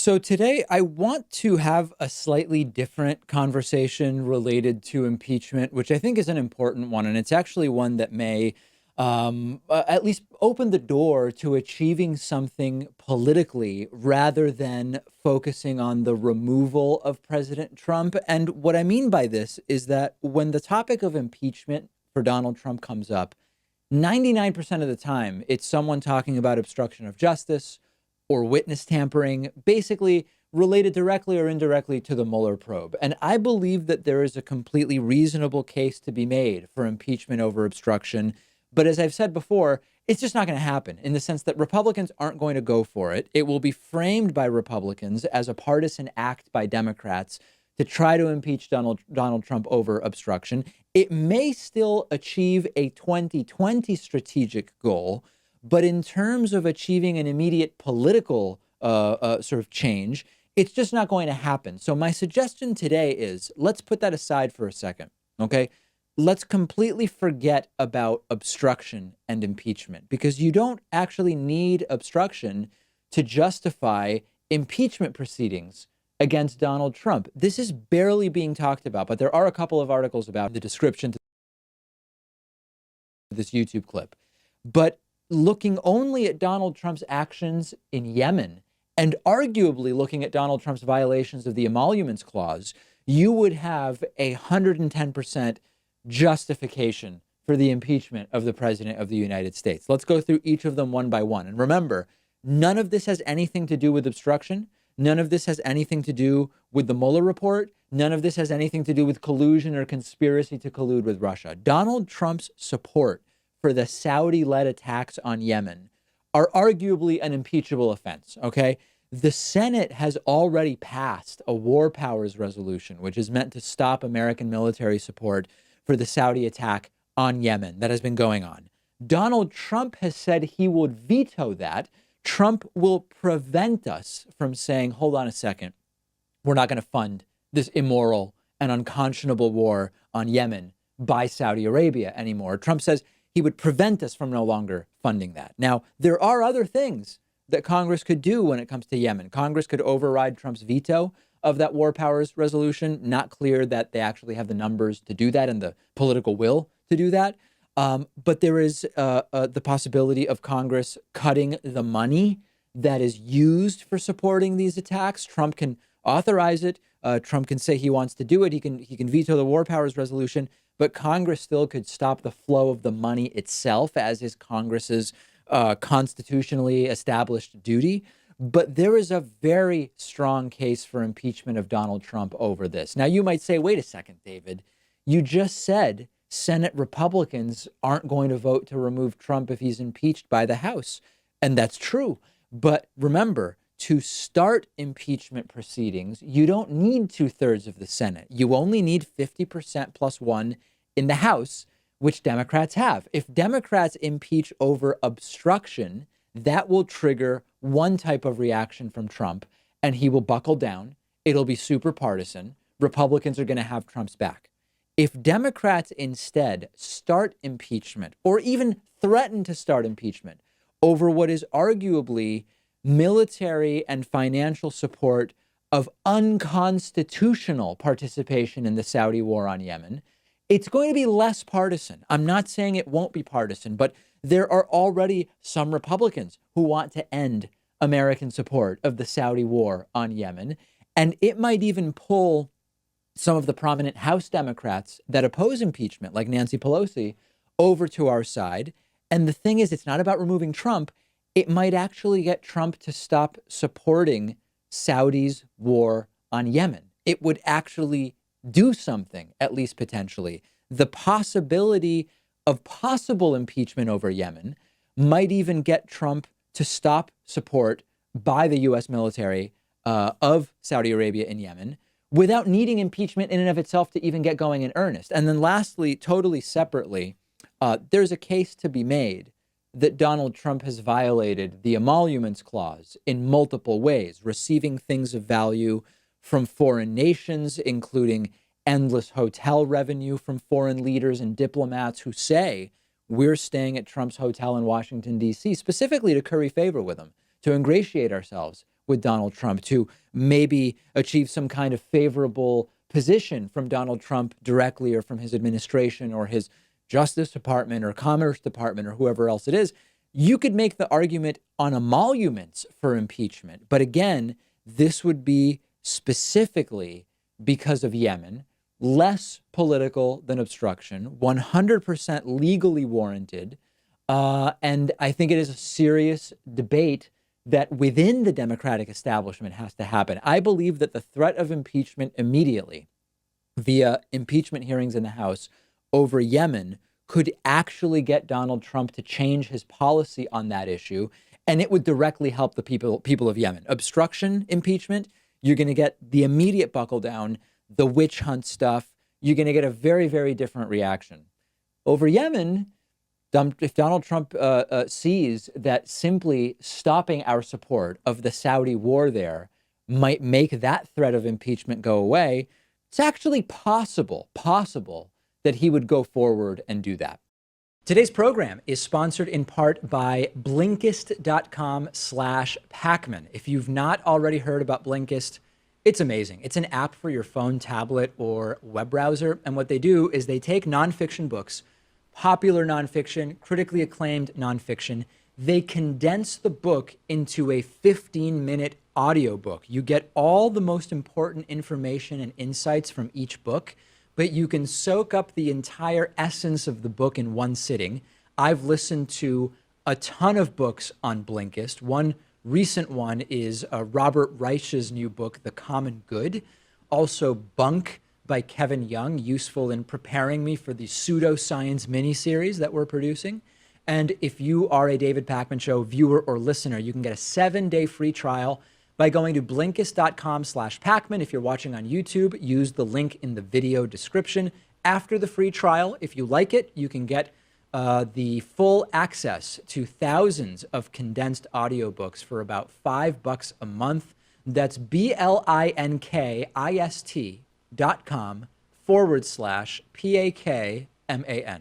So today I want to have a slightly different conversation related to impeachment, which I think is an important one. And it's actually one that may at least open the door to achieving something politically rather than focusing on the removal of President Trump. And what I mean by this is that when the topic of impeachment for Donald Trump comes up, 99% of the time, it's someone talking about obstruction of justice or witness tampering, basically related directly or indirectly to the Mueller probe. And I believe that there is a completely reasonable case to be made for impeachment over obstruction. But as I've said before, it's just not going to happen in the sense that Republicans aren't going to go for it. It will be framed by Republicans as a partisan act by Democrats to try to impeach Donald Trump over obstruction. It may still achieve a 2020 strategic goal, but in terms of achieving an immediate political sort of change, it's just not going to happen. So my suggestion today is let's put that aside for a second, okay? Let's completely forget about obstruction and impeachment because you don't actually need obstruction to justify impeachment proceedings against Donald Trump. This is barely being talked about, but there are a couple of articles about the description to this YouTube clip. But looking only at Donald Trump's actions in Yemen and arguably looking at Donald Trump's violations of the emoluments clause, you would have 110% justification for the impeachment of the president of the United States. Let's go through each of them one by one. And remember, none of this has anything to do with obstruction. None of this has anything to do with the Mueller report. None of this has anything to do with collusion or conspiracy to collude with Russia. Donald Trump's support for the Saudi-led attacks on Yemen are arguably an impeachable offense, okay? The Senate has already passed a war powers resolution, which is meant to stop American military support for the Saudi attack on Yemen that has been going on. Donald Trump has said he would veto that. Trump will prevent us from saying, hold on a second, we're not going to fund this immoral and unconscionable war on Yemen by Saudi Arabia anymore. Trump says he would prevent us from no longer funding that. Now, there are other things that Congress could do when it comes to Yemen. Congress could override Trump's veto of that war powers resolution. Not clear that they actually have the numbers to do that and the political will to do that. But there is the possibility of Congress cutting the money that is used for supporting these attacks. Trump can authorize it. Trump can say he wants to do it. He can veto the war powers resolution, but Congress still could stop the flow of the money itself, as is Congress's constitutionally established duty. But there is a very strong case for impeachment of Donald Trump over this. Now, you might say, wait a second, David, you just said Senate Republicans aren't going to vote to remove Trump if he's impeached by the House. And that's true. But remember, to start impeachment proceedings, you don't need 2/3 of the Senate. You only need 50% plus one in the House, which Democrats have. If Democrats impeach over obstruction, that will trigger one type of reaction from Trump, and he will buckle down. It'll be super partisan. Republicans are going to have Trump's back. If Democrats instead start impeachment or even threaten to start impeachment over what is arguably military and financial support of unconstitutional participation in the Saudi war on Yemen, it's going to be less partisan. I'm not saying it won't be partisan, but there are already some Republicans who want to end American support of the Saudi war on Yemen. And it might even pull some of the prominent House Democrats that oppose impeachment, like Nancy Pelosi, over to our side. And the thing is, it's not about removing Trump. It might actually get Trump to stop supporting Saudi's war on Yemen. It would actually do something, at least potentially. The possibility of possible impeachment over Yemen might even get Trump to stop support by the U.S. military of Saudi Arabia in Yemen without needing impeachment in and of itself to even get going in earnest. And then lastly, totally separately, there's a case to be made that Donald Trump has violated the emoluments clause in multiple ways, receiving things of value from foreign nations, including endless hotel revenue from foreign leaders and diplomats who say, we're staying at Trump's hotel in Washington, D.C., specifically to curry favor with him, to ingratiate ourselves with Donald Trump, to maybe achieve some kind of favorable position from Donald Trump directly or from his administration or his Justice Department or Commerce Department or whoever else it is. You could make the argument on emoluments for impeachment. But again, this would be specifically because of Yemen, less political than obstruction, 100% legally warranted. And I think it is a serious debate that within the Democratic establishment has to happen. I believe that the threat of impeachment immediately via impeachment hearings in the House over Yemen could actually get Donald Trump to change his policy on that issue. And it would directly help the people of Yemen. Obstruction impeachment, you're going to get the immediate buckle down, the witch hunt stuff. You're going to get a very, very different reaction. Over Yemen, if Donald Trump sees that simply stopping our support of the Saudi war there might make that threat of impeachment go away, it's actually possible that he would go forward and do that. Today's program is sponsored in part by Blinkist.com/Pakman. If you've not already heard about Blinkist, it's amazing. It's an app for your phone, tablet, or web browser. And what they do is they take nonfiction books, popular nonfiction, critically acclaimed nonfiction. They condense the book into a 15-minute audiobook. You get all the most important information and insights from each book, but you can soak up the entire essence of the book in one sitting. I've listened to a ton of books on Blinkist. One recent one is Robert Reich's new book, The Common Good. Also Bunk by Kevin Young, useful in preparing me for the pseudoscience miniseries that we're producing. And if you are a David Pakman Show viewer or listener, you can get a 7-day free trial by going to Blinkist.com/Pakman. If you're watching on YouTube, use the link in the video description. After the free trial, if you like it, you can get the full access to thousands of condensed audiobooks for about $5 a month. That's BLINKIST.com/PAKMAN.